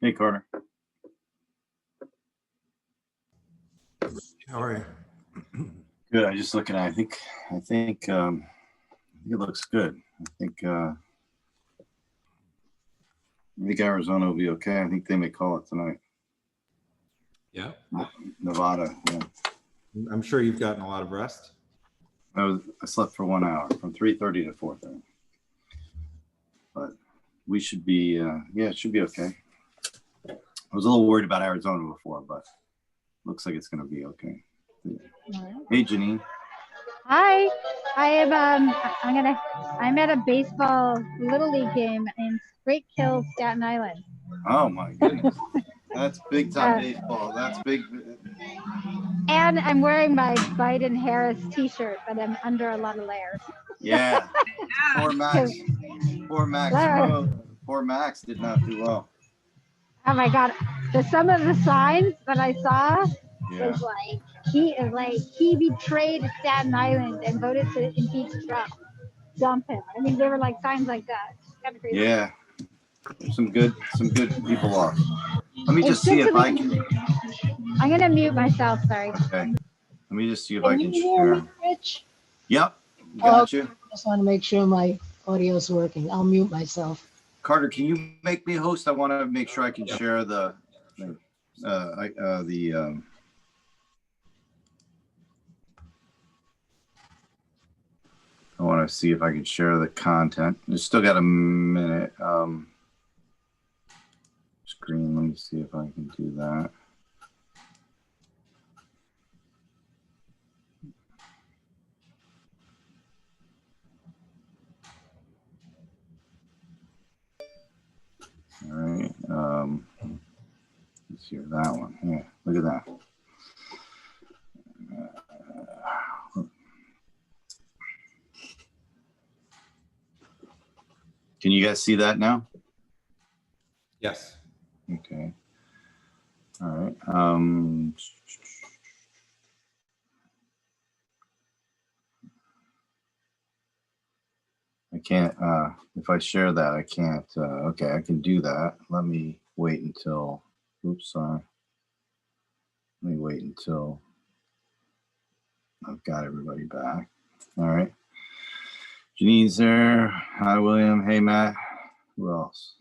Hey, Carter. How are you? Good. I just looking at. I think it looks good. I think Arizona will be okay. I think they may call it tonight. Yeah. Nevada. Yeah. I'm sure you've gotten a lot of rest. I slept for 1 hour from 3:30 to 4:30. But we should be. Yeah, it should be okay. I was a little worried about Arizona before, but looks like it's going to be okay. Hey, Janine. Hi, I'm at a baseball little league game in Great Kills, Staten Island. Oh my goodness, that's big time baseball. That's big. And I'm wearing my Biden-Harris T-shirt, but I'm under a lot of layers. Yeah, poor Max. Poor Max did not do well. Oh my God, some of the signs that I saw was like he betrayed Staten Island and voted to impeach Trump. Dump him. I mean, there were like signs like that. Kind of crazy. Yeah, some good people lost. Let me just see if I can. I'm gonna mute myself. Sorry. Okay. Let me just see if Can I can you share. hear me, Rich? Yep. Got you. Just want to make sure my audio is working. I'll mute myself. Carter, can you make me a host? I want to make sure I can share the I want to see if I can share the content. I still got a minute. Screen. Let me see if I can do that. All right. Let's hear that one. Yeah, look at that. Can you guys see that now? Yes. Okay. All right. I can't, if I share that, I can't, okay, I can do that. Let me wait until, oops, sorry. Let me wait until I've got everybody back. All right. Janine's there. Hi, William. Hey, Matt. Who else?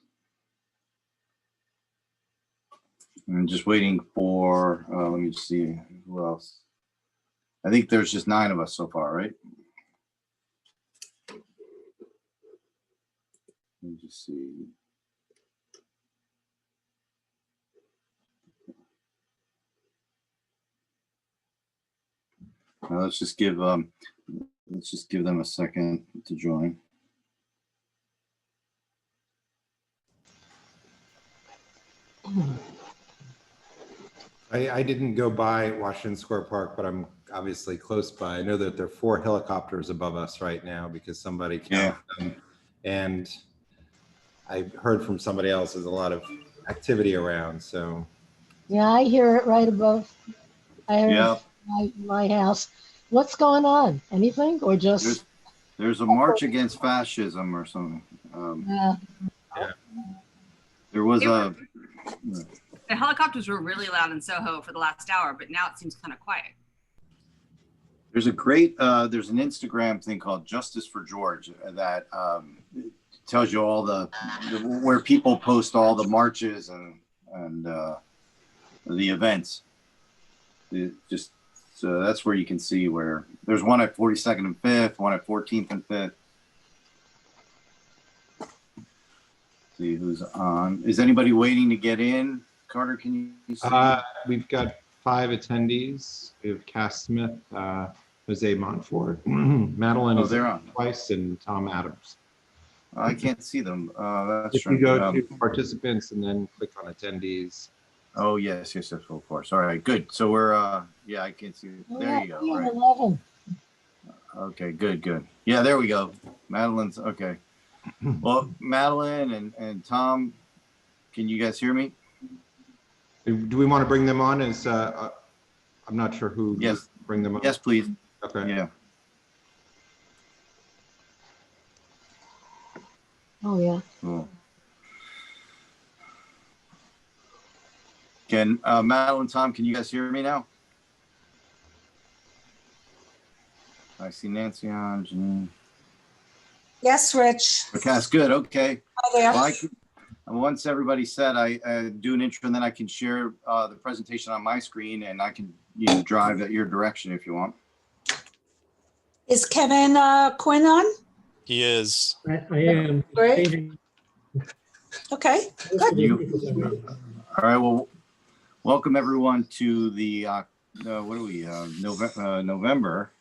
I'm just waiting for, let me just see who else. I think there's just 9 of us so far, right? Let me just see. Now let's just give them a second to join. I didn't go by Washington Square Park, but I'm obviously close by. I know that there are 4 helicopters above us right now because somebody counted them. And I heard from somebody else there's a lot of activity around. So Yeah, I hear it right above. I heard my house. What's going on? Anything or just? There's a march against fascism or something. There was a. The helicopters were really loud in Soho for the last hour, but now it seems kind of quiet. There's a great, there's an Instagram thing called Justice for George that tells you all the where people post all the marches and the events. So that's where you can see where there's one at 42nd and 5th, one at 14th and 5th. See who's on. Is anybody waiting to get in? Carter, can you see? we've got 5 attendees. We have Cass Smith, Jose Montfort, Madeline is on twice, and Tom Adams. I can't see them. That's if you go to participants and then click on attendees. Oh yes, of course. All right, good. So we're yeah, I can see. There you go. Right. 11. Okay, good. Yeah, there we go. Madeline's okay. Well, Madeline and Tom, can you guys hear me? Do we want to bring them on as I'm not sure who. Yes. Bring them on. Yes, please. Okay. Yeah. Oh yeah. Cool. Can Madeline, Tom, can you guys hear me now? I see Nancy on, Janine. Yes, Rich. Okay, that's good. Okay. Hi there. Well, once everybody's said, I do an intro, and then I can share the presentation on my screen, and I can drive at your direction if you want. Is Kevin Quinn on? He is. I am. Great. Okay. All right. Well, welcome everyone to the November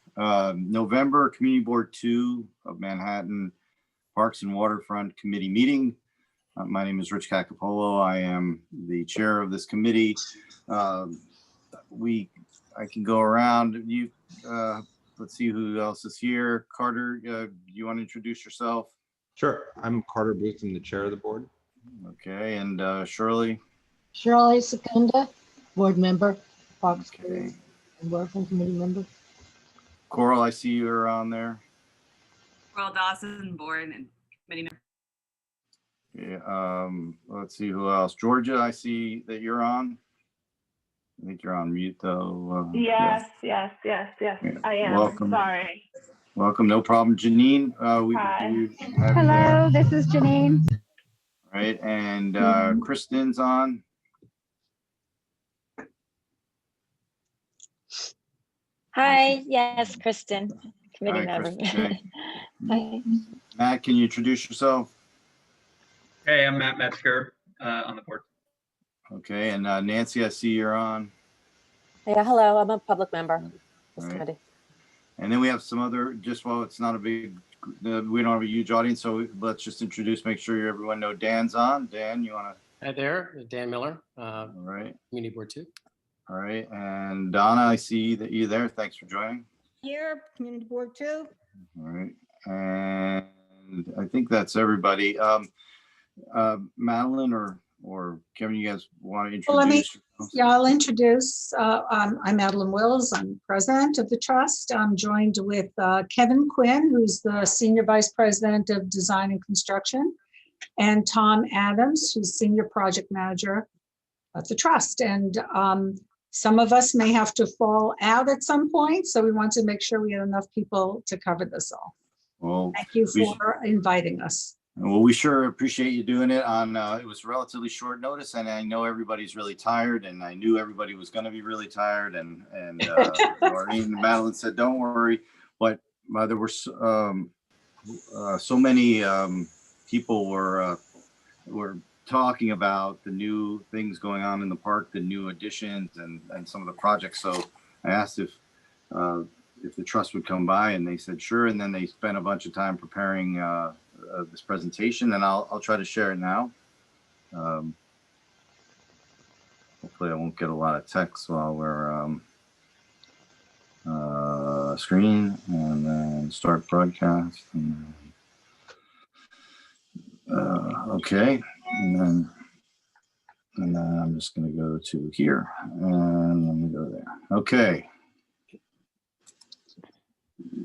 Community Board 2 of Manhattan Parks and Waterfront Committee meeting. My name is Rich Cacapolo. I am the chair of this committee. I can go around. Let's see who else is here. Carter, you want to introduce yourself? Sure. I'm Carter Booth. I'm the chair of the board. Okay, and Shirley? Shirley Secunda, board member, Parks Okay. and Waterfront Committee member. Coral, I see you're on there. Coral Dawson, board and committee member. Yeah, let's see who else. Georgia, I see that you're on. I think you're on mute though. Yes, Yeah. yes, I am. Welcome. Sorry. Welcome, no problem. Janine, Hi. we have you there. Hello, this is Janine. All right, and Kristen's on. Hi, yes, Kristen, committee Hi, member. Kristen. Hi. Matt, can you introduce yourself? Hey, I'm Matt Metzger on the board. Okay, and Nancy, I see you're on. Yeah, hello, I'm a public member of this Right. committee. And then we have some other, just while it's not a big, we don't have a huge audience, so let's just introduce, make sure everyone know Dan's on. Dan, you want to? Hi there, Dan Miller, All right. Community Board 2. All right. And Donna, I see that you're there. Thanks for joining. Here, Community Board 2. All right. And I think that's everybody. Madeline or Kevin, you guys want to introduce Well, let me- yourselves? Yeah, I'll introduce. I'm Madeline Wills. I'm president of the trust. I'm joined with Kevin Quinn, who's the senior vice president of design and construction, and Tom Adams, who's senior project manager at the trust. And some of us may have to fall out at some point, so we want to make sure we have enough people to cover this all. Well, Thank you we for inviting us. well, we sure appreciate you doing it on, it was relatively short notice, and I know everybody's really tired, and I knew everybody was going to be really tired, and Maureen and Madeline said, don't worry, but there were so many people were talking about the new things going on in the park, the new additions and some of the projects. So I asked if the trust would come by, and they said sure, and then they spent a bunch of time preparing this presentation, and I'll try to share it now. Hopefully I won't get a lot of text while we're screen, and then start broadcast. And okay, and then I'm just going to go to here, and let me go there. Okay.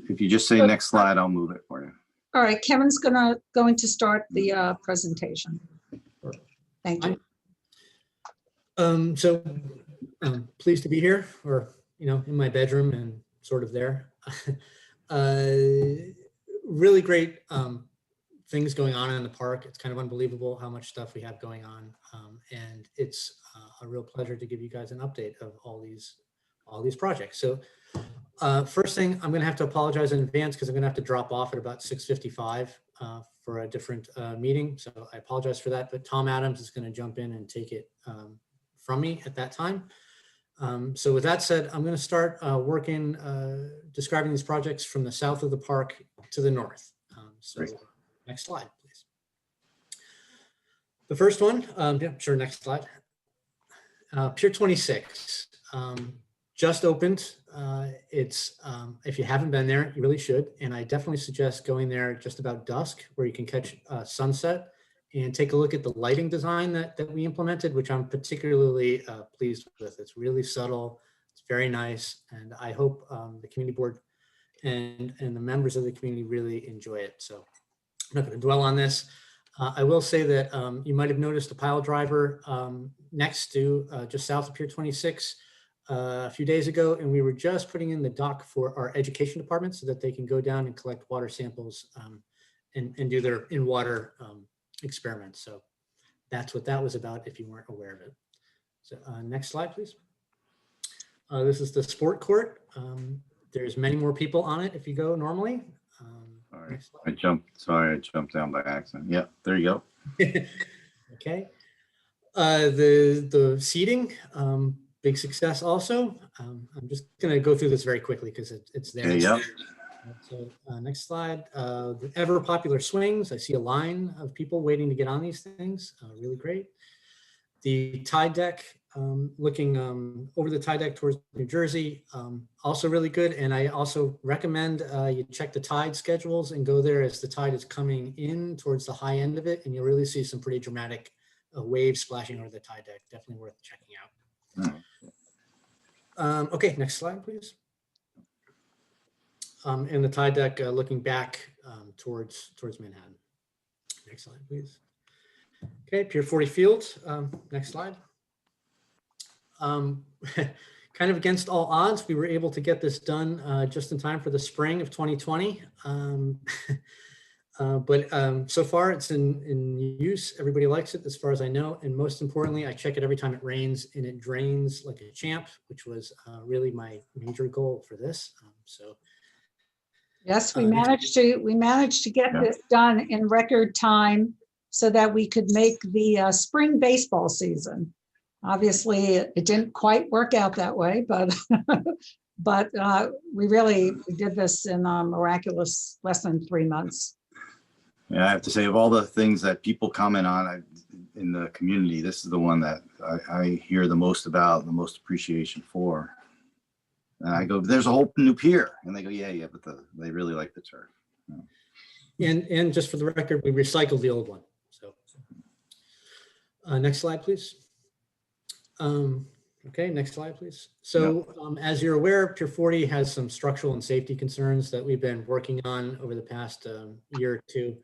If you just say next slide, I'll move it for you. All right, Kevin's going to start the presentation. Thank you. So pleased to be here, or, in my bedroom and sort of there. Really great things going on in the park. It's kind of unbelievable how much stuff we have going on. And it's a real pleasure to give you guys an update of all these projects. So first thing, I'm going to have to apologize in advance because I'm going to have to drop off at about 6:55 for a different meeting. So I apologize for that, but Tom Adams is going to jump in and take it from me at that time. So with that said, I'm going to start working, describing these projects from the south of the park to the north. So next slide, please. The first one, yeah, sure, next slide. Pier 26. Just opened. It's if you haven't been there, you really should. And I definitely suggest going there just about dusk, where you can catch sunset and take a look at the lighting design that we implemented, which I'm particularly pleased with. It's really subtle. It's very nice. And I hope the community board and the members of the community really enjoy it. So I'm not going to dwell on this. I will say that you might have noticed a pile driver next to just south of Pier 26 a few days ago, and we were just putting in the dock for our education department so that they can go down and collect water samples and do their in-water experiments. So that's what that was about if you weren't aware of it. So next slide, please. This is the sport court. There's many more people on it if you go normally. Sorry, I jumped down by accident. Yeah, there you go. Okay. The seating, big success also. I'm just going to go through this very quickly because it's there. Okay, yep. So next slide, the ever popular swings. I see a line of people waiting to get on these things. Really great. The tide deck, looking over the tide deck towards New Jersey, also really good. And I also recommend you check the tide schedules and go there as the tide is coming in towards the high end of it. And you'll really see some pretty dramatic waves splashing over the tide deck. Definitely worth checking out. Okay, next slide, please. And the tide deck looking back towards Manhattan. Next slide, please. Okay, Pier 40 Field. Next slide. Kind of against all odds, we were able to get this done just in time for the spring of 2020. But so far it's in use. Everybody likes it as far as I know. And most importantly, I check it every time it rains and it drains like a champ, which was really my major goal for this. Yes, we managed to get this done in record time so that we could make the spring baseball season. Obviously, it didn't quite work out that way, but we did this in miraculous less than 3 months. Yeah, I have to say, of all the things that people comment on in the community, this is the one that I hear the most about, the most appreciation for. And I go, there's a whole new pier. And they go, yeah, but they really like the turf. Yeah. And just for the record, we recycled the old one. So next slide, please. Okay, next slide, please. So as you're aware, Pier 40 has some structural and safety concerns that we've been working on over the past year or two.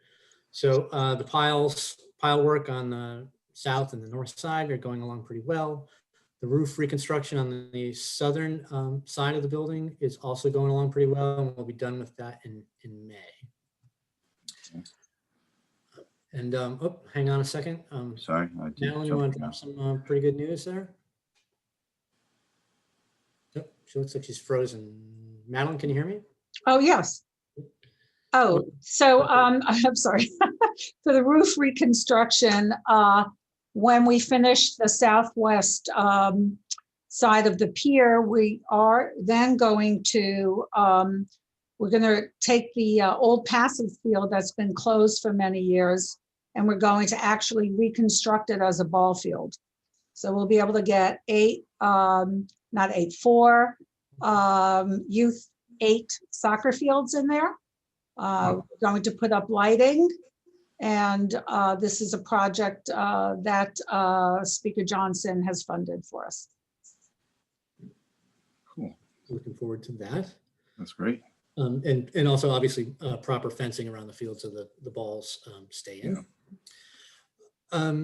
So the pile work on the south and the north side are going along pretty well. The roof reconstruction on the southern side of the building is also going along pretty well, and we'll be done with that in May. And oh, hang on a second. Sorry, Madeline, you want to drop some pretty good news there? Oh, she looks like she's frozen. Madeline, can you hear me? Oh, yes. Oh, so I'm sorry. For the roof reconstruction, when we finish the southwest side of the pier, we are then going to, we're going to take the old passive field that's been closed for many years, and we're going to actually reconstruct it as a ball field. So we'll be able to get four youth 8 soccer fields in there. We're going to put up lighting. And this is a project that Speaker Johnson has funded for us. Cool. Looking forward to that. That's great. And also obviously proper fencing around the field so that the balls stay in.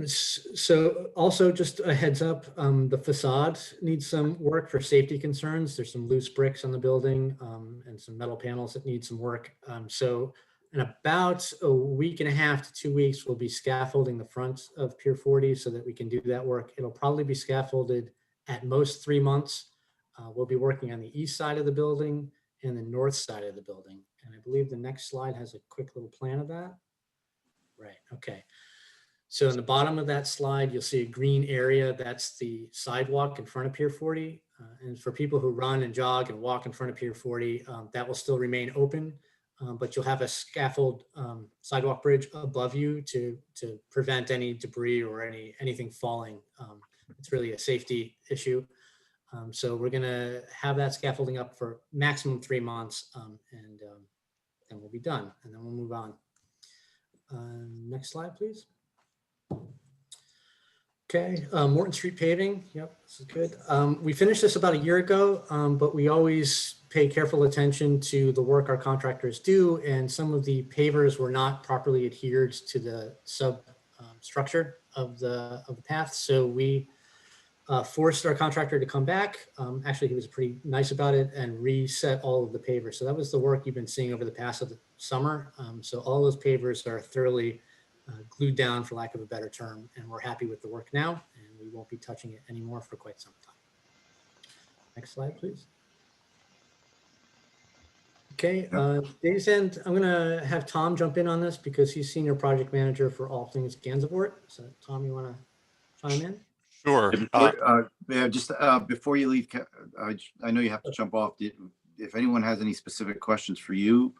So also just a heads up, the facade needs some work for safety concerns. There's some loose bricks on the building and some metal panels that need some work. So in about a week and a half to 2 weeks, we'll be scaffolding the front of Pier 40 so that we can do that work. It'll probably be scaffolded at most 3 months. We'll be working on the east side of the building and the north side of the building. And I believe the next slide has a quick little plan of that. Right, okay. So in the bottom of that slide, you'll see a green area. That's the sidewalk in front of Pier 40. And for people who run and jog and walk in front of Pier 40, that will still remain open. But you'll have a scaffold sidewalk bridge above you to prevent any debris or anything falling. It's really a safety issue. So we're gonna have that scaffolding up for maximum 3 months, and then we'll be done, and then we'll move on. Next slide, please. Okay, Morton Street paving. Yep, this is good. We finished this about a year ago, but we always pay careful attention to the work our contractors do, and some of the pavers were not properly adhered to the structure of the path. So we forced our contractor to come back. Actually, he was pretty nice about it and reset all of the pavers. So that was the work you've been seeing over the past of the summer. So all those pavers are thoroughly glued down, for lack of a better term, and we're happy with the work now, and we won't be touching it anymore for quite some time. Next slide, please. Okay, Days End, I'm gonna have Tom jump in on this because he's senior project manager for all things Gansevoort. So Tom, you wanna chime in? Sure. Yeah, just before you leave, I know you have to jump off. If anyone has any specific questions for you,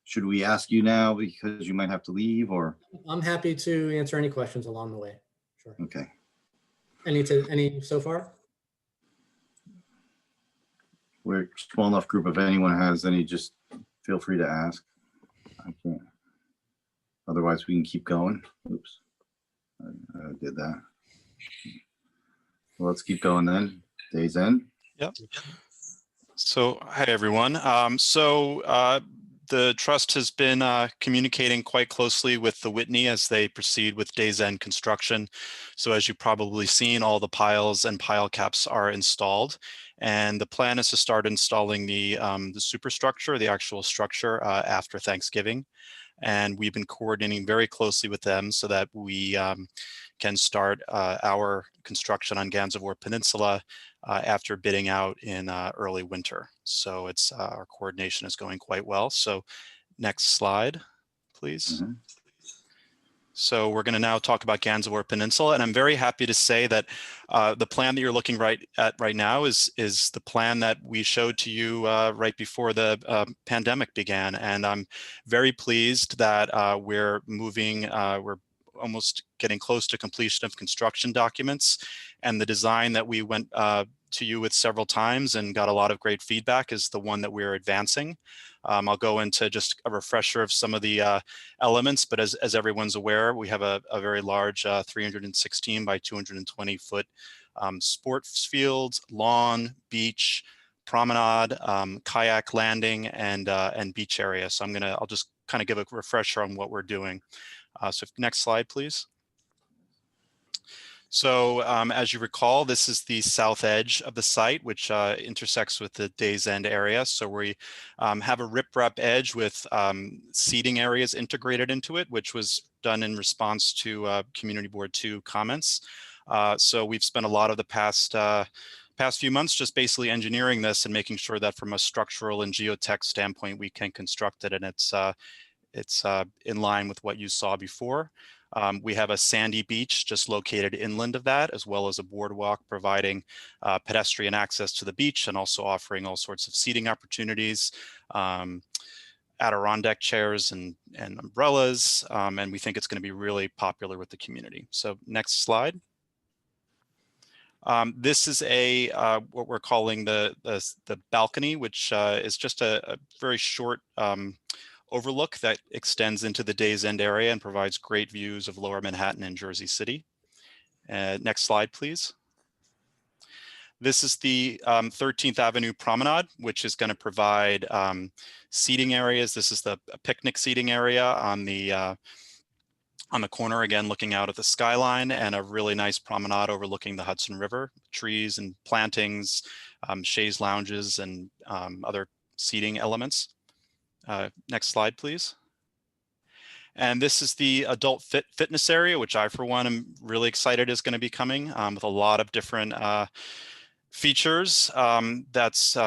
should we ask you now because you might have to leave, or? I'm happy to answer any questions along the way. Sure. Okay. Any so far? We're a small enough group. If anyone has any, just feel free to ask. I can't. Otherwise, we can keep going. Oops. I did that. Well, let's keep going then. Days End. Yep. So, hi, everyone. The trust has been communicating quite closely with the Whitney as they proceed with Days End construction. So as you've probably seen, all the piles and pile caps are installed. And the plan is to start installing the superstructure, the actual structure, after Thanksgiving. And we've been coordinating very closely with them so that we can start our construction on Gansevoort Peninsula after bidding out in early winter. So it's our coordination is going quite well. So next slide, please. Mm-hmm. So we're going to now talk about Gansevoort Peninsula, and I'm very happy to say that the plan that you're looking at right now is the plan that we showed to you right before the pandemic began, and I'm very pleased that we're moving. We're almost getting close to completion of construction documents, and the design that we went to you with several times and got a lot of great feedback is the one that we're advancing. I'll go into just a refresher of some of the elements, but as everyone's aware, we have a very large 316 by 220 foot sports field, lawn, beach, promenade, kayak landing, and beach area. So I'll just kind of give a refresher on what we're doing. So next slide, please. So as you recall, this is the south edge of the site, which intersects with the Days End area. So we have a riprap edge with seating areas integrated into it, which was done in response to Community Board 2 comments. So we've spent a lot of the past few months just basically engineering this and making sure that from a structural and geotech standpoint, we can construct it, and it's in line with what you saw before. We have a sandy beach just located inland of that, as well as a boardwalk providing pedestrian access to the beach and also offering all sorts of seating opportunities, Adirondack chairs and umbrellas, and we think it's going to be really popular with the community. So next slide. This is what we're calling the balcony, which is just a very short overlook that extends into the Days End area and provides great views of Lower Manhattan and Jersey City. Next slide, please. This is the 13th Avenue Promenade, which is going to provide seating areas. This is the picnic seating area on the corner, again, looking out at the skyline, and a really nice promenade overlooking the Hudson River, trees and plantings, chaise lounges, and other seating elements. Next slide, please. And this is the adult fitness area, which I, for one, am really excited is going to be coming with a lot of different features. That's,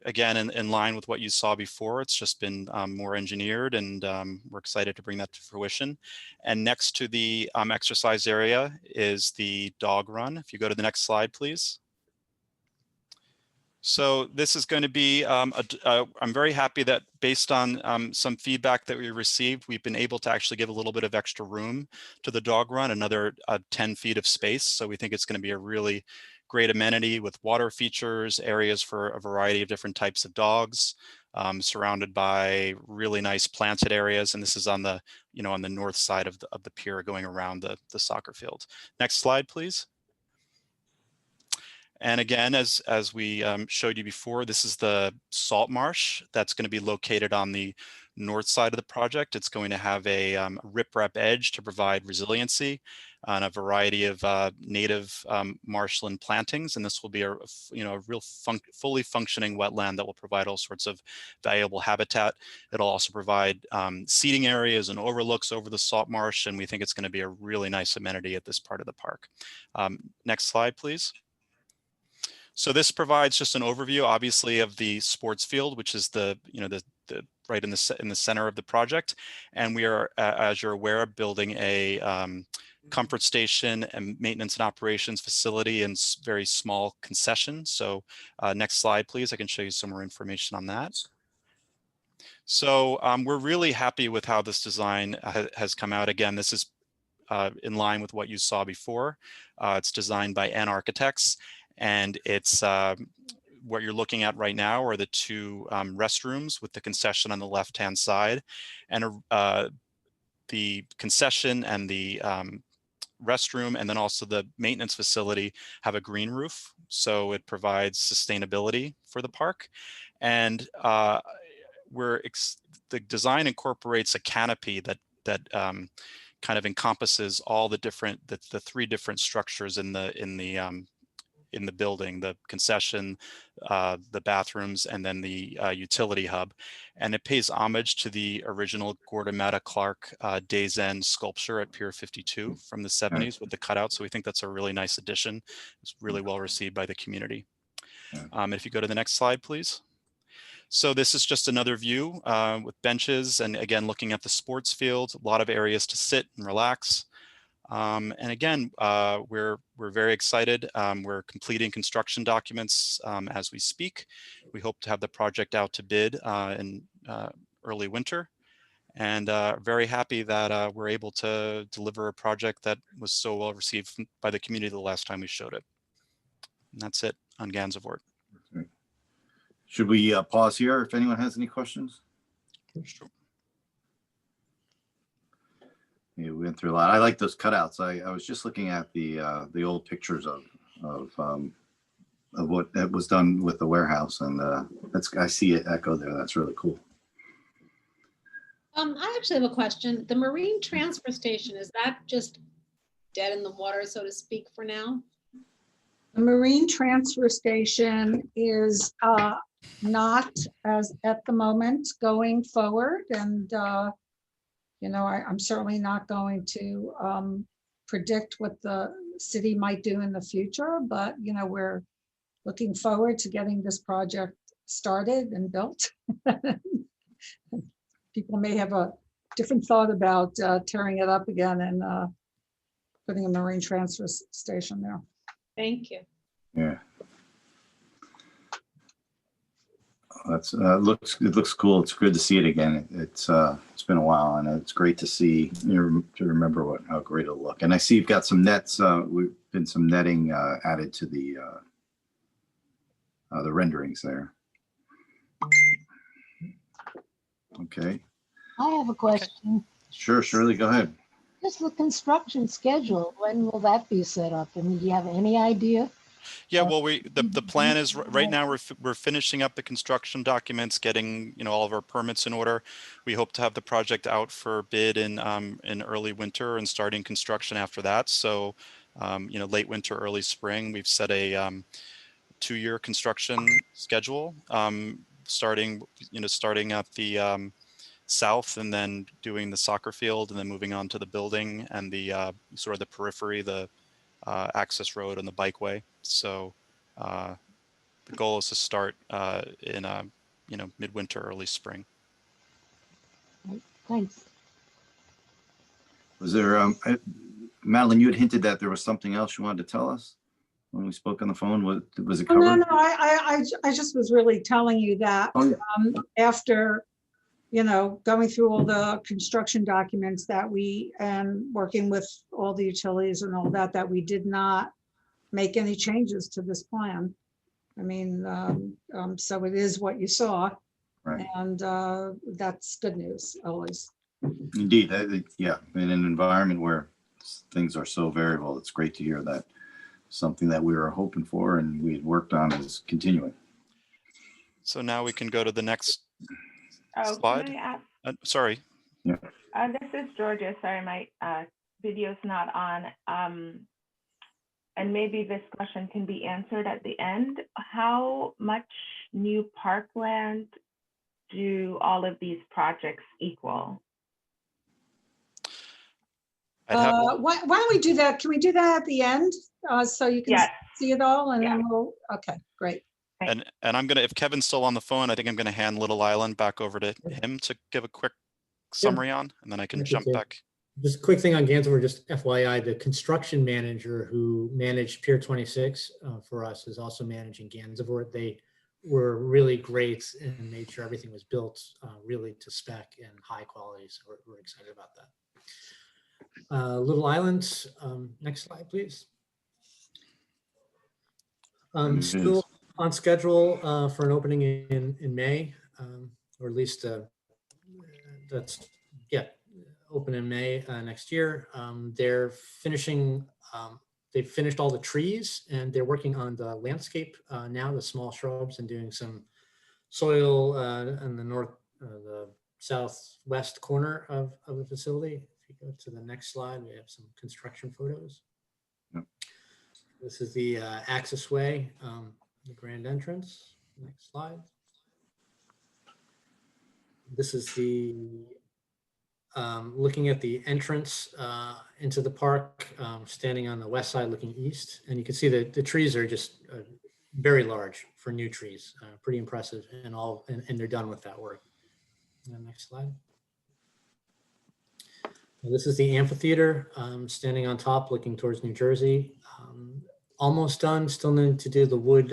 again, in line with what you saw before. It's just been more engineered, and we're excited to bring that to fruition. And next to the exercise area is the dog run. If you go to the next slide, please. So this is going to be, I'm very happy that based on some feedback that we received, we've been able to actually give a little bit of extra room to the dog run, another 10 feet of space. So we think it's going to be a really great amenity with water features, areas for a variety of different types of dogs, surrounded by really nice planted areas. And this is on the, on the north side of the pier going around the soccer field. Next slide, please. And again, as we showed you before, this is the salt marsh that's going to be located on the north side of the project. It's going to have a riprap edge to provide resiliency on a variety of native marshland plantings, and this will be a real fully functioning wetland that will provide all sorts of valuable habitat. It'll also provide seating areas and overlooks over the salt marsh, and we think it's going to be a really nice amenity at this part of the park. Next slide, please. So this provides just an overview, obviously, of the sports field, which is the right in the center of the project, and we are, as you're aware, building a comfort station and maintenance and operations facility and very small concession. So next slide, please. I can show you some more information on that. So we're really happy with how this design has come out. Again, this is in line with what you saw before. It's designed by N Architects, and it's what you're looking at right now are the two restrooms with the concession on the left-hand side, and the concession and the restroom, and then also the maintenance facility have a green roof, so it provides sustainability for the park. And the design incorporates a canopy that kind of encompasses all the three different structures in the building: the concession, the bathrooms, and then the utility hub. And it pays homage to the original Gordon Matta Clark Days End sculpture at Pier 52 from the 70s with the cutout. So we think that's a really nice addition. It's really well received by the community. If you go to the next slide, please. So this is just another view with benches, and again, looking at the sports field, a lot of areas to sit and relax. And again, we're very excited. We're completing construction documents as we speak. We hope to have the project out to bid in early winter, and very happy that we're able to deliver a project that was so well received by the community the last time we showed it. And that's it on Gansevoort. Should we pause here if anyone has any questions? Sure. Yeah, we went through a lot. I like those cutouts. I was just looking at the old pictures of what was done with the warehouse, and I see it echo there. That's really cool. I actually have a question. The marine transfer station, is that just dead in the water, so to speak, for now? The marine transfer station is not as at the moment going forward, and I'm certainly not going to predict what the city might do in the future, but we're looking forward to getting this project started and built. People may have a different thought about tearing it up again and putting a marine transfer station there. Thank you. Yeah. That's it looks cool. It's good to see it again. It's been a while, and it's great to see, to remember how great it'll look. And I see you've got some nets. We've been some netting added to the renderings there. Okay. I have a question. Sure, Shirley, go ahead. Just the construction schedule, when will that be set up? I mean, do you have any idea? Yeah, well, the plan is right now we're finishing up the construction documents, getting all of our permits in order. We hope to have the project out for bid in early winter and starting construction after that. So, late winter, early spring. We've set a 2-year construction schedule, starting at the south, and then doing the soccer field, and then moving on to the building and the sort of the periphery, the access road and the bikeway. So the goal is to start in midwinter, early spring. Thanks. Was there Madeline, you had hinted that there was something else you wanted to tell us when we spoke on the phone. Was it covered? No, I just was really telling you that after going through all the construction documents and working with all the utilities and all that we did not make any changes to this plan. I mean, so it is what you saw, right. And that's good news always. Indeed, yeah. In an environment where things are so variable, it's great to hear that something that we were hoping for and we had worked on is continuing. So now we can go to the next Oh, slide. can I Sorry. Yeah. This is Georgia. Sorry, my video's not on. And maybe this question can be answered at the end. How much new parkland do all of these projects equal? Why don't we do that? Can we do that at the end? So you can see it all and then we'll, okay, great. And I'm gonna, if Kevin's still on the phone, I think I'm gonna hand Little Island back over to him to give a quick summary on, and then I can jump back. Just a quick thing on Gansevoort, just FYI, the construction manager who managed Pier 26 for us is also managing Gansevoort. They were really great and made sure everything was built really to spec and high quality. So we're excited about that. Little Island, next slide, please. Still on schedule for an opening in May, or at least that's, yeah, open in May next year. They're finishing, they've finished all the trees and they're working on the landscape now, the small shrubs, and doing some soil in the southwest corner of the facility. If you go to the next slide, we have some construction photos. Yep. This is the access way, the grand entrance. Next slide. This is the looking at the entrance into the park, standing on the west side looking east. And you can see that the trees are just very large for new trees, pretty impressive, and they're done with that work. Next slide. This is the amphitheater, standing on top looking towards New Jersey. Almost done, still need to do the wood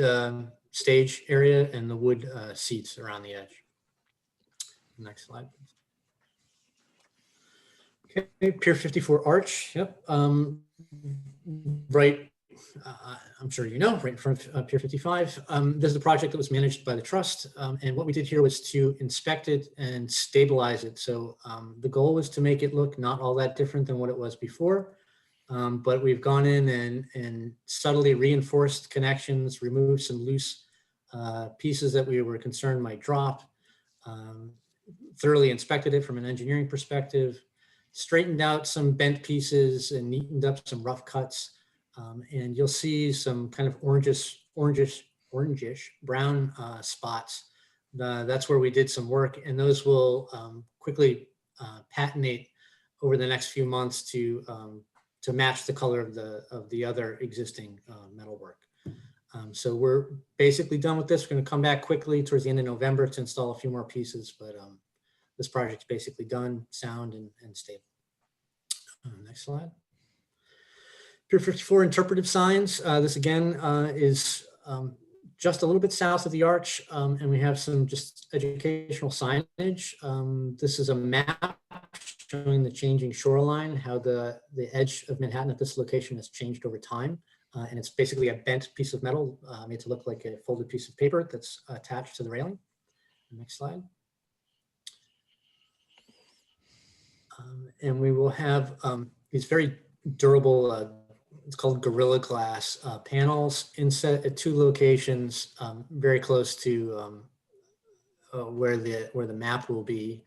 stage area and the wood seats around the edge. Next slide, please. Okay, Pier 54 Arch, yep. Right, I'm sure you know, right in front of Pier 55. This is a project that was managed by the trust. And what we did here was to inspect it and stabilize it. So the goal was to make it look not all that different than what it was before. But we've gone in and subtly reinforced connections, removed some loose pieces that we were concerned might drop, thoroughly inspected it from an engineering perspective, straightened out some bent pieces and neatened up some rough cuts. And you'll see some kind of orangish brown spots. That's where we did some work, and those will quickly patinate over the next few months to match the color of the other existing metalwork. So we're basically done with this. We're going to come back quickly towards the end of November to install a few more pieces, but this project's basically done, sound and stable. Next slide. Pier 54 interpretive signs. This again is just a little bit south of the arch, and we have some just educational signage. This is a map showing the changing shoreline, how the edge of Manhattan at this location has changed over time. And it's basically a bent piece of metal made to look like a folded piece of paper that's attached to the railing. Next slide. And we will have these very durable, it's called Gorilla Glass panels inset at two locations very close to where the map will be.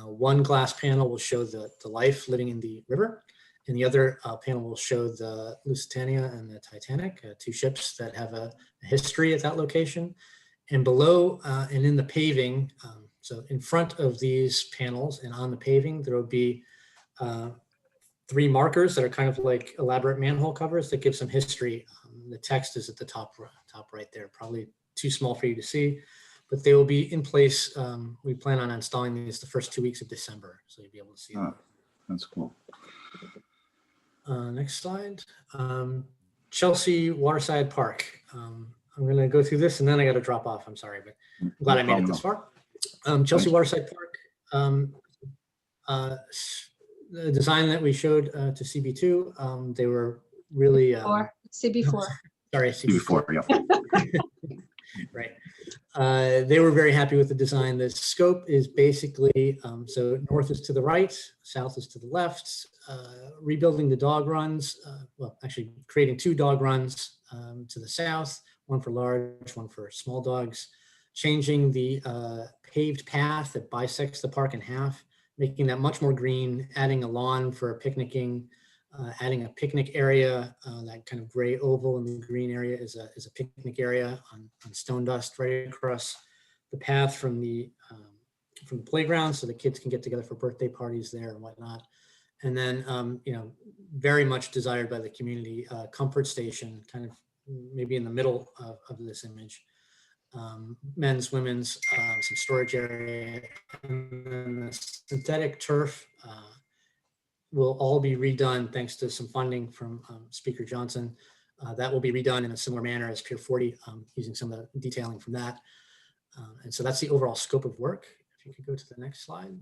One glass panel will show the life living in the river, and the other panel will show the Lusitania and the Titanic, two ships that have a history at that location. And below and in the paving, so in front of these panels and on the paving, there will be 3 markers that are kind of like elaborate manhole covers that give some history. The text is at the top right there, probably too small for you to see, but they will be in place. We plan on installing these the first 2 weeks of December, so you'll be able to see them. That's cool. Next slide. Chelsea Waterside Park. I'm going to go through this and then I got to drop off. I'm sorry, but I'm glad I made it this far. Chelsea Waterside Park. The design that we showed to CB2, they were really CB4. Sorry, CB4. Yeah. Right. They were very happy with the design. The scope is basically so north is to the right, south is to the left. Rebuilding the dog runs. Well, actually creating 2 dog runs to the south, one for large, one for small dogs. changing the paved path that bisects the park in half, making that much more green, adding a lawn for picnicking, adding a picnic area. That kind of gray oval in the green area is a picnic area on stone dust right across the path from the playground, so the kids can get together for birthday parties there and whatnot. And then, very much desired by the community, comfort station, kind of maybe in the middle of this image. Men's, women's, some storage area, and then the synthetic turf will all be redone thanks to some funding from Speaker Johnson. That will be redone in a similar manner as Pier 40, using some of the detailing from that. And so that's the overall scope of work. If you could go to the next slide.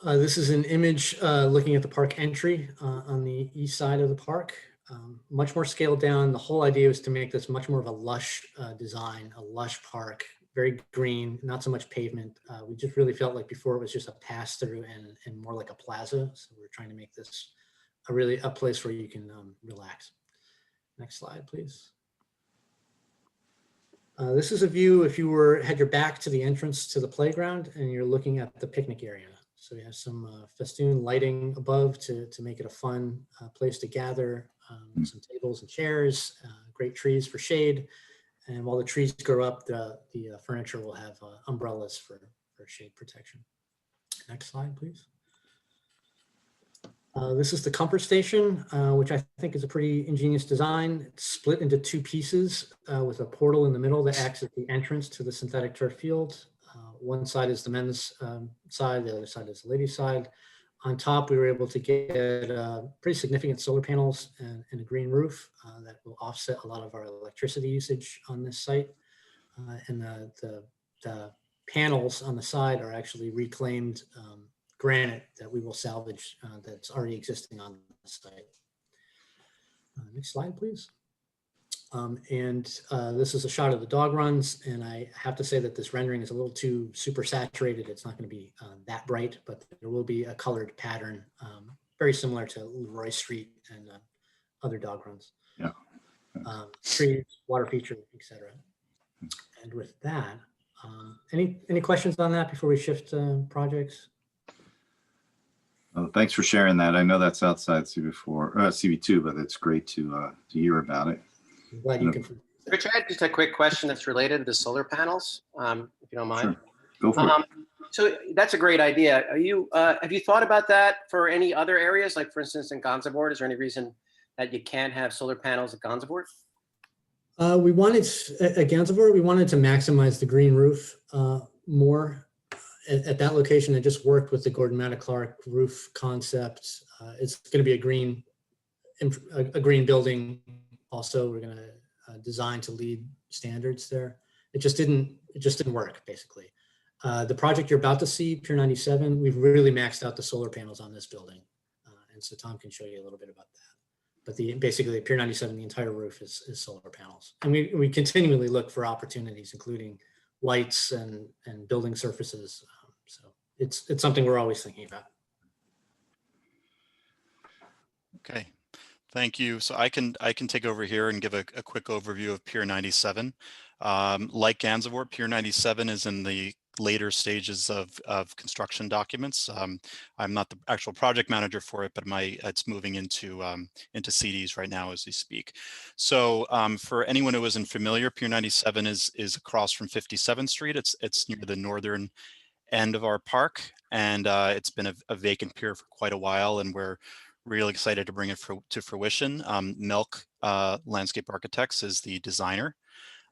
This is an image looking at the park entry on the east side of the park. Much more scaled down. The whole idea was to make this much more of a lush design, a lush park, very green, not so much pavement. We just really felt like before it was just a pass through and more like a plaza. So we're trying to make this a place where you can relax. Next slide, please. This is a view if you had your back to the entrance to the playground and you're looking at the picnic area. So we have some festoon lighting above to make it a fun place to gather, some tables and chairs, great trees for shade. And while the trees grow up, the furniture will have umbrellas for shade protection. Next slide, please. This is the comfort station, which I think is a pretty ingenious design. It's split into two pieces with a portal in the middle that acts as the entrance to the synthetic turf field. One side is the men's side, the other side is the ladies' side. On top, we were able to get pretty significant solar panels and a green roof that will offset a lot of our electricity usage on this site. And the panels on the side are actually reclaimed granite that we will salvage that's already existing on the site. Next slide, please. This is a shot of the dog runs, and I have to say that this rendering is a little too super saturated. It's not going to be that bright, but there will be a colored pattern, very similar to Leroy Street and other dog runs. Yeah. Trees, water feature, etc. And with that, any questions on that before we shift projects? Well, thanks for sharing that. I know that's outside CB2, but it's great to hear about it. I'm glad you can. Richard, I had just a quick question that's related to the solar panels, if you don't mind. Sure. Go for it. So that's a great idea. Have you thought about that for any other areas? Like for instance, in Gansevoort, is there any reason that you can't have solar panels at Gansevoort? We wanted at Gansevoort, we wanted to maximize the green roof more. At that location, it just worked with the Gordon Matta Clark roof concept. It's going to be a green building. Also, we're going to design to lead standards there. It just didn't work basically. The project you're about to see, Pier 97, we've really maxed out the solar panels on this building, and so Tom can show you a little bit about that. But basically Pier 97, the entire roof is solar panels, and we continually look for opportunities, including lights and building surfaces. So it's something we're always thinking about. Okay, thank you. So I can take over here and give a quick overview of Pier 97. Like Gansevoort, Pier 97 is in the later stages of construction documents. I'm not the actual project manager for it, but it's moving into CDs right now as we speak. So for anyone who isn't familiar, Pier 97 is across from 57th Street. It's near the northern end of our park, and it's been a vacant pier for quite a while, and we're really excited to bring it to fruition. Milk Landscape Architects is the designer.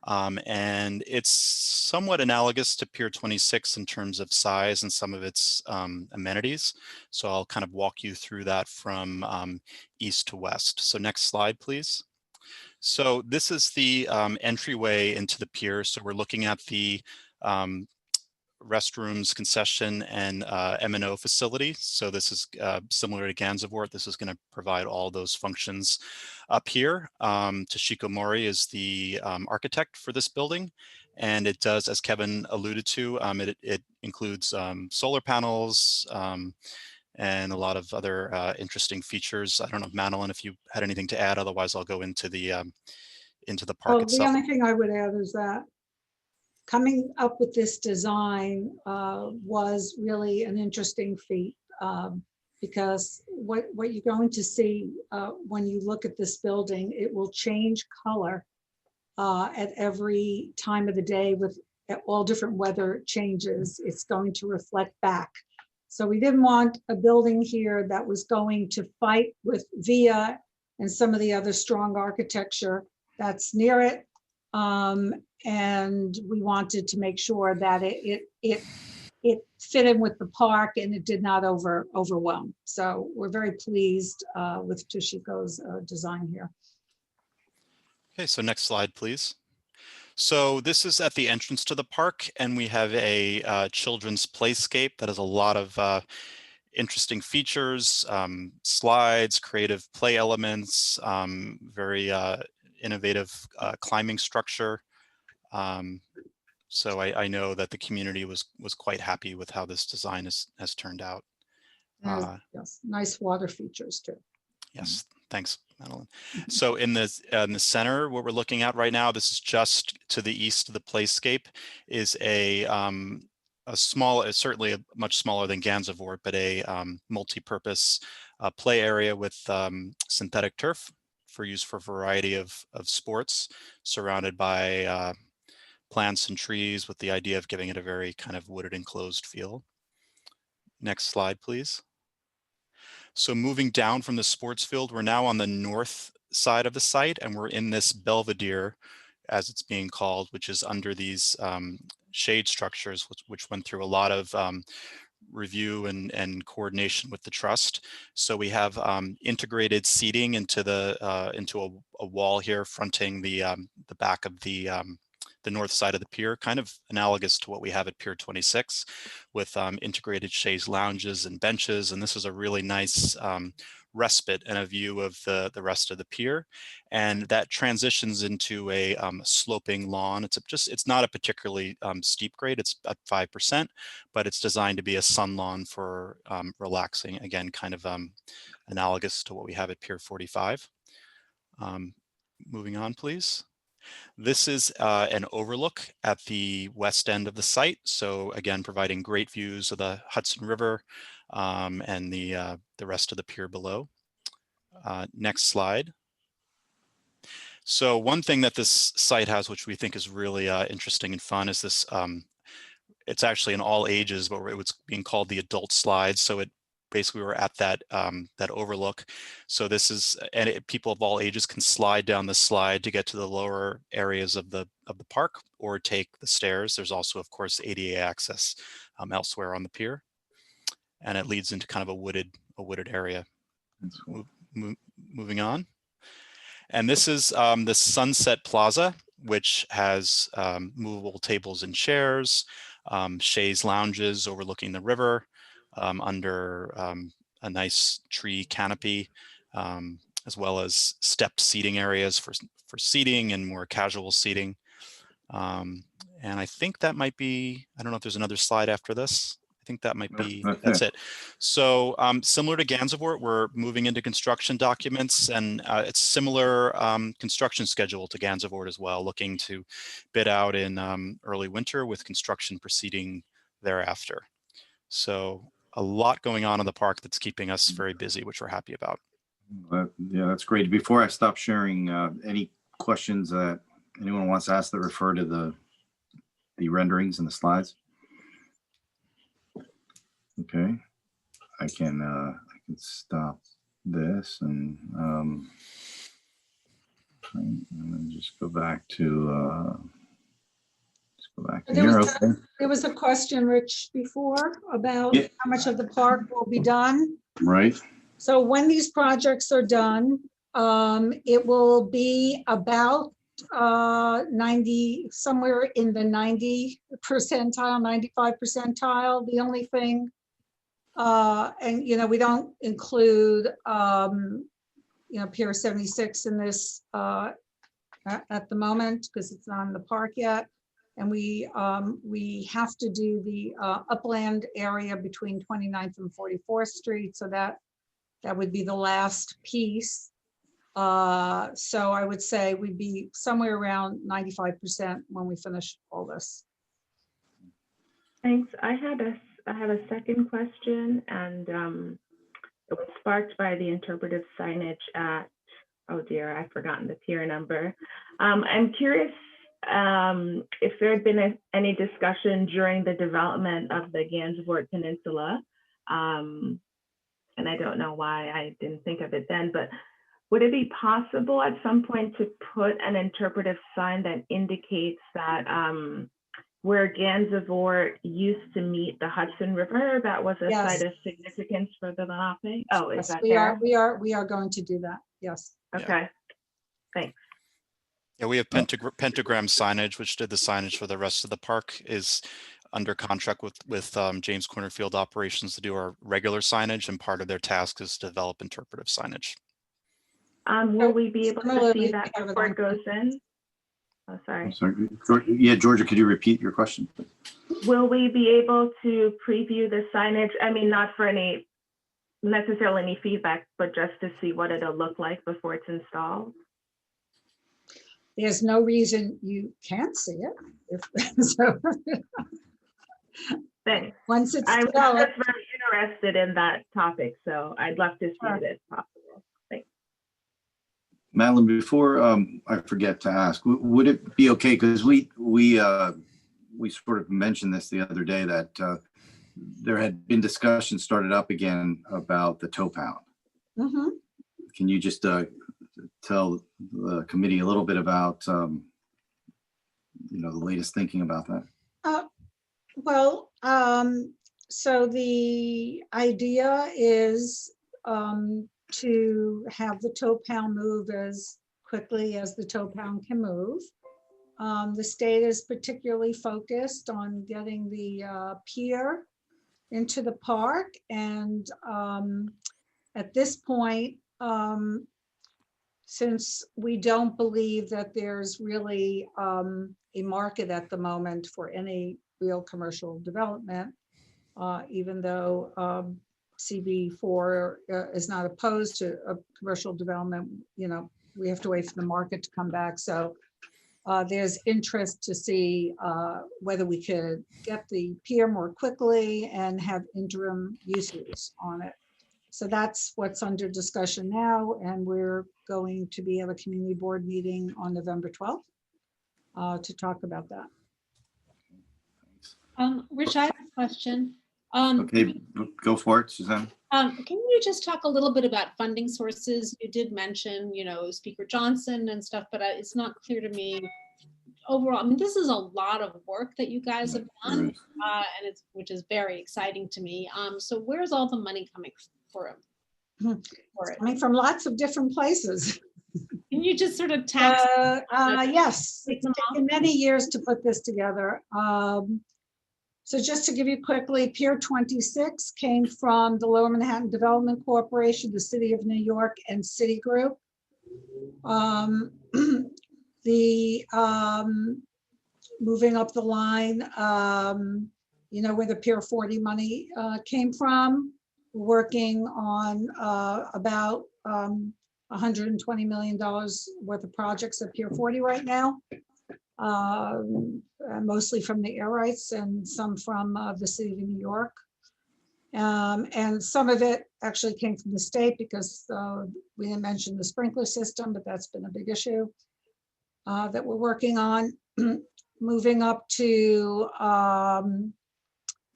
And it's somewhat analogous to Pier 26 in terms of size and some of its amenities. So I'll kind of walk you through that from east to west. So next slide, please. So this is the entryway into the pier. So we're looking at the restrooms, concession, and M&O facility. So this is similar to Gansevoort. This is going to provide all those functions up here. Toshiko Mori is the architect for this building, and it does, as Kevin alluded to, it includes solar panels and a lot of other interesting features. I don't know, Madeline, if you had anything to add. Otherwise, I'll go into the park itself. The only thing I would add is that coming up with this design was really an interesting feat, because what you're going to see when you look at this building, it will change color at every time of the day with all different weather changes. It's going to reflect back. So we didn't want a building here that was going to fight with VIA and some of the other strong architecture that's near it. And we wanted to make sure that it fit in with the park and it did not overwhelm. So we're very pleased with Toshiko's design here. Okay, so next slide, please. So this is at the entrance to the park, and we have a children's playscape that has a lot of interesting features, slides, creative play elements, very innovative climbing structure. So I know that the community was quite happy with how this design has turned out. Yes, nice water features too. Yes, thanks, Madeline. So in the center, what we're looking at right now, this is just to the east of the playscape, is a small, certainly much smaller than Gansevoort, but a multi-purpose play area with synthetic turf for use for a variety of sports, surrounded by plants and trees, with the idea of giving it a very kind of wooded enclosed feel. Next slide, please. So moving down from the sports field, we're now on the north side of the site, and we're in this Belvedere, as it's being called, which is under these shade structures, which went through a lot of review and coordination with the trust. So we have integrated seating into a wall here, fronting the back of the north side of the pier, kind of analogous to what we have at Pier 26, with integrated chaise lounges and benches. And this is a really nice respite and a view of the rest of the pier. And that transitions into a sloping lawn. It's not a particularly steep grade, it's at 5%, but it's designed to be a sun lawn for relaxing, again, kind of analogous to what we have at Pier 45. Moving on, please. This is an overlook at the west end of the site. So again, providing great views of the Hudson River and the rest of the pier below. Next slide. So one thing that this site has, which we think is really interesting and fun, is this, it's actually in all ages, but it's being called the adult slide. So it basically, we're at that overlook. So this is, and people of all ages can slide down the slide to get to the lower areas of the park or take the stairs. There's also, of course, ADA access elsewhere on the pier, and it leads into kind of a wooded area. Cool. Moving on. And this is the Sunset Plaza, which has movable tables and chairs, chaise lounges overlooking the river, under a nice tree canopy, as well as stepped seating areas for seating and more casual seating. And I think that might be, I don't know if there's another slide after this. I think that might be, that's it. So similar to Gansevoort, we're moving into construction documents, and it's similar construction schedule to Gansevoort as well, looking to bid out in early winter with construction proceeding thereafter. So a lot going on in the park that's keeping us very busy, which we're happy about. Yeah, that's great. Before I stop sharing, any questions that anyone wants to ask that refer to the renderings and the slides? Okay, I can stop this and I'm gonna just go back to here. Okay. There was a question, Rich, before about how much of the park will be done. Right. So when these projects are done, it will be about 90, somewhere in the 90 percentile, 95 percentile. The only thing, and we don't include Pier 76 in this at the moment because it's not in the park yet. And we have to do the upland area between 29th and 44th Street. So that would be the last piece. So I would say we'd be somewhere around 95% when we finish all this. Thanks. I have a second question, and it was sparked by the interpretive signage at, oh dear, I've forgotten the pier number. I'm curious if there had been any discussion during the development of the Gansevoort Peninsula, and I don't know why I didn't think of it then, but would it be possible at some point to put an interpretive sign that indicates that where Gansevoort used to meet the Hudson River, that was a Yes. site of significance for the Lenape? Oh, is Yes, that we there? we are going to do that. Yes. Okay, thanks. Yeah, we have pentagram signage, which did the signage for the rest of the park, is under contract with James Corner Field Operations to do our regular signage, and part of their task is to develop interpretive signage. Will we be able to see Similarly, that we have it before on- it goes in? Oh, sorry. I'm sorry. Yeah, Georgia, could you repeat your question? Will we be able to preview the signage? I mean, not for any necessarily any feedback, but just to see what it'll look like before it's installed. There's no reason you can't see it. So, Thanks. once it's I'm developed, just very interested in that topic, so I'd love to see it if possible. Thanks. Madeline, before I forget to ask, would it be okay, because we sort of mentioned this the other day, that there had been discussion started up again about the tow pound. Mhm. Can you just tell the committee a little bit about the latest thinking about that? Well, so the idea is to have the tow pound move as quickly as the tow pound can move. The state is particularly focused on getting the pier into the park, and at this point, since we don't believe that there's really a market at the moment for any real commercial development, even though CB4 is not opposed to a commercial development, we have to wait for the market to come back. So there's interest to see whether we could get the pier more quickly and have interim uses on it. So that's what's under discussion now, and we're going to be at a community board meeting on November 12th to talk about that. Rich, I have a question. Okay, go for it, Suzanne. Can you just talk a little bit about funding sources? You did mention, Speaker Johnson and stuff, but it's not clear to me overall. I mean, this is a lot of work that you guys have done, and which is very exciting to me. So where's all the money coming for it? Coming from lots of different places. Can you just sort of tax? Yes, it's taken many years to put this together. So just to give you quickly, Pier 26 came from the Lower Manhattan Development Corporation, the City of New York, and Citigroup. Moving up the line, where the Pier 40 money came from, working on about $120 million worth of projects at Pier 40 right now. Mostly from the air rights and some from the City of New York. And some of it actually came from the state because we didn't mention the sprinkler system, but that's been a big issue that we're working on. Moving up to,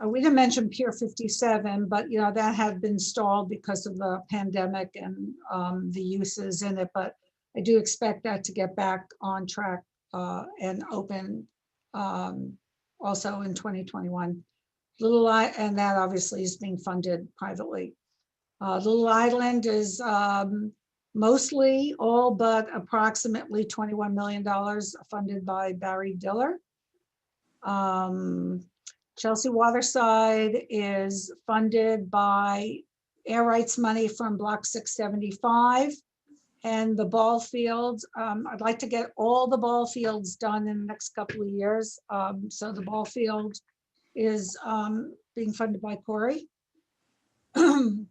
we didn't mention Pier 57, but that had been stalled because of the pandemic and the uses in it, but I do expect that to get back on track and open also in 2021. And that obviously is being funded privately. Little Island is mostly all but approximately $21 million funded by Barry Diller. Chelsea Waterside is funded by air rights money from Block 675. And the ball fields, I'd like to get all the ball fields done in the next couple of years. So the ball field is being funded by Corey. Don't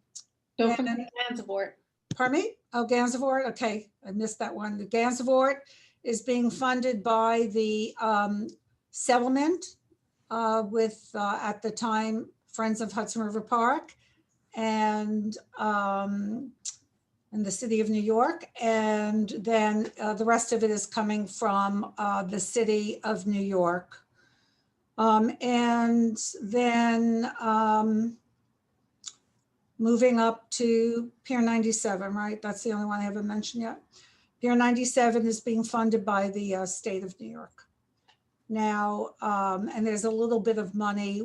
forget Gansevoort. Pardon me? Oh, Gansevoort. Okay, I missed that one. The Gansevoort is being funded by the settlement with, at the time, Friends of Hudson River Park and in the city of New York. And then the rest of it is coming from the city of New York. And then moving up to Pier 97, right? That's the only one I haven't mentioned yet. Pier 97 is being funded by the state of New York. Now, and there's a little bit of money.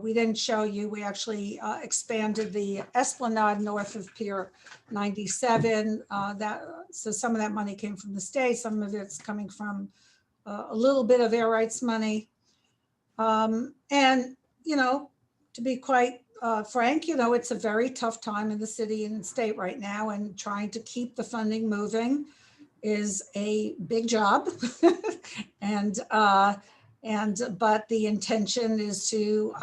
We didn't show you, we actually expanded the Esplanade north of Pier 97. So some of that money came from the state, some of it's coming from a little bit of air rights money. And, you know, to be quite frank, you know, it's a very tough time in the city and state right now, and trying to keep the funding moving is a big job. But the intention is to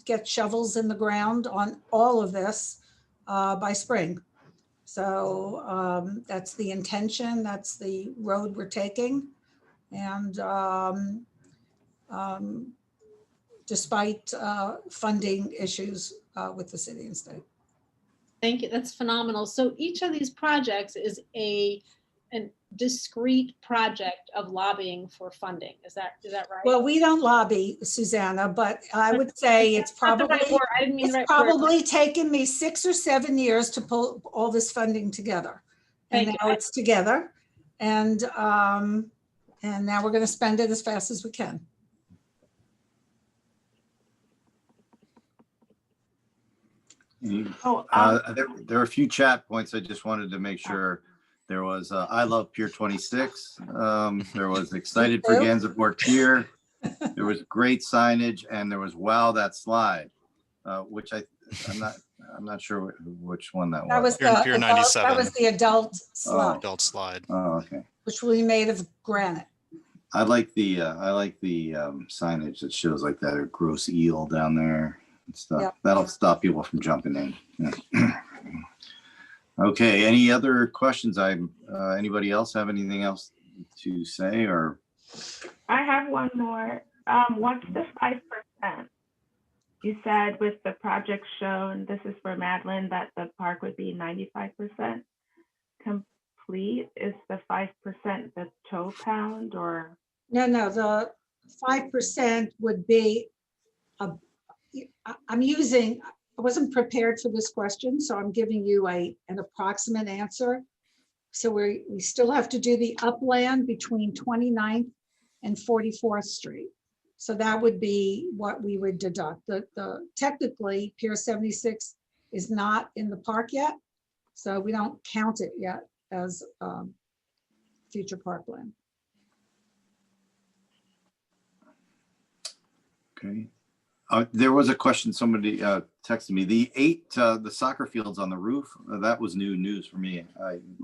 get shovels in the ground on all of this by spring. So that's the intention, that's the road we're taking. And despite funding issues with the city and state. Thank you. That's phenomenal. So each of these projects is a discrete project of lobbying for funding. Is that right? Well, we don't lobby, Susanna, but I would say it's probably taken me 6 or 7 years to pull all this funding together. And now it's together. And now we're going to spend it as fast as we can. There are a few chat points. I just wanted to make sure. There was I love Pier 26. There was excited for Gansevoort Pier. There was great signage, and there was wow that slide, which I'm not sure which one that was. Pier 97. That was the adult slide. Adult slide. Oh, okay. Which will be made of granite. I like the signage that shows like that gross eel down there and stuff. Yep. That'll stop people from jumping in. Yeah. Okay, any other questions? Anybody else have anything else to say, or? I have one more. What's the 5%? You said with the project shown, this is for Madeline, that the park would be 95% complete. Is the 5% the tow pound, or? No, the 5% would be, I wasn't prepared for this question, so I'm giving you an approximate answer. So we still have to do the upland between 29th and 44th Street. So that would be what we would deduct. Technically, Pier 76 is not in the park yet, so we don't count it yet as future parkland. Okay. There was a question, somebody texted me, the soccer fields on the roof, that was new news for me.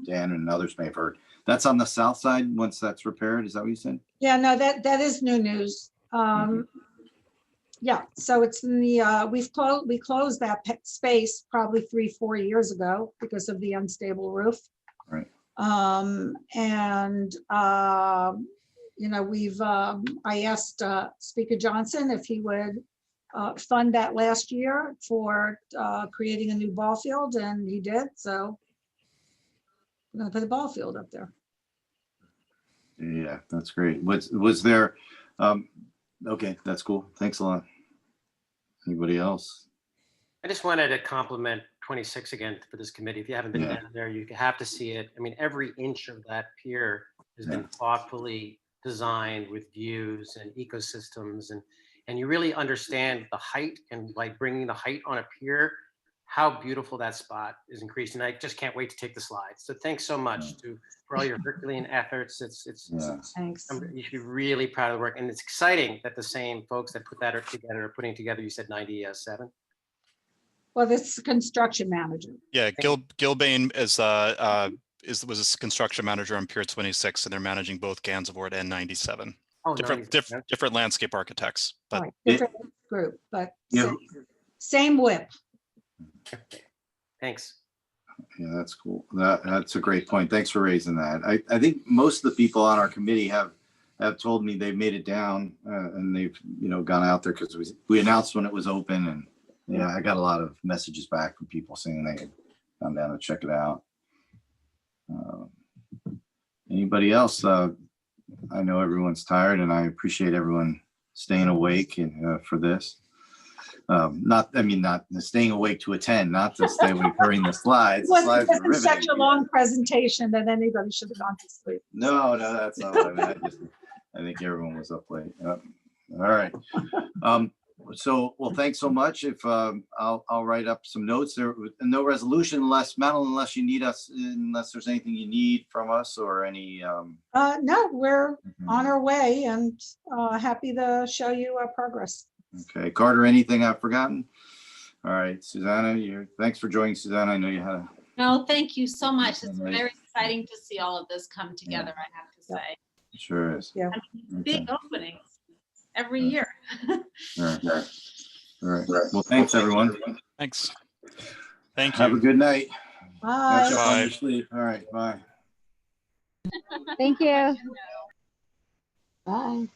Dan and others may have heard. That's on the south side once that's repaired, is that what you said? Yeah, no, that is new news. Yeah, so it's in the, we closed that space probably 3-4 years ago because of the unstable roof. Right. You know, I asked Speaker Johnson if he would fund that last year for creating a new ball field, and he did. So I'm gonna put a ball field up there. Yeah, that's great. Was there? Okay, that's cool. Thanks a lot. Anybody else? I just wanted to compliment 26 again for this committee. If you haven't been down there, you have to see it. I mean, every inch of that pier has been thoughtfully designed with views and ecosystems, and you really understand the height, and like bringing the height on a pier, how beautiful that spot is increased. And I just can't wait to take the slides. So thanks so much for all your Herculean efforts. Thanks. You should be really proud of the work. And it's exciting that the same folks that put that together are putting together, you said 97? Well, this is the construction manager. Yeah, Gilbane was a construction manager on Pier 26, and they're managing both Gansevoort and 97. Oh, different landscape architects, but right, different group, but same whip. Okay. Thanks. Yeah, that's cool. That's a great point. Thanks for raising that. I think most of the people on our committee have have told me they made it down and they've, gone out there because we announced when it was open, and yeah, I got a lot of messages back from people saying they had gone down to check it out. Anybody else? I know everyone's tired, and I appreciate everyone staying awake and for this. Not staying awake to attend, not to stay awake during the slides. It The slides were wasn't such riveting. a long presentation that anybody should have gone to sleep. No, that's not what I meant. I think everyone was up late. All right. Well, thanks so much. If I'll write up some notes. There no resolution unless you need us, unless there's anything you need from us or any. No, we're on our way and happy to show you our progress. Okay, Carter, anything I've forgotten? All right, Susanna, thanks for joining, Susanna. I know you had a. No, thank you so much. It's Right. very exciting to see all of this come together, I have to say. It sure is. Yeah. Big openings every year. All right. Well, thanks, everyone. Thanks. Thank you. Have a good night. Bye. Catch up on your sleep. All right, bye. Thank you. Bye.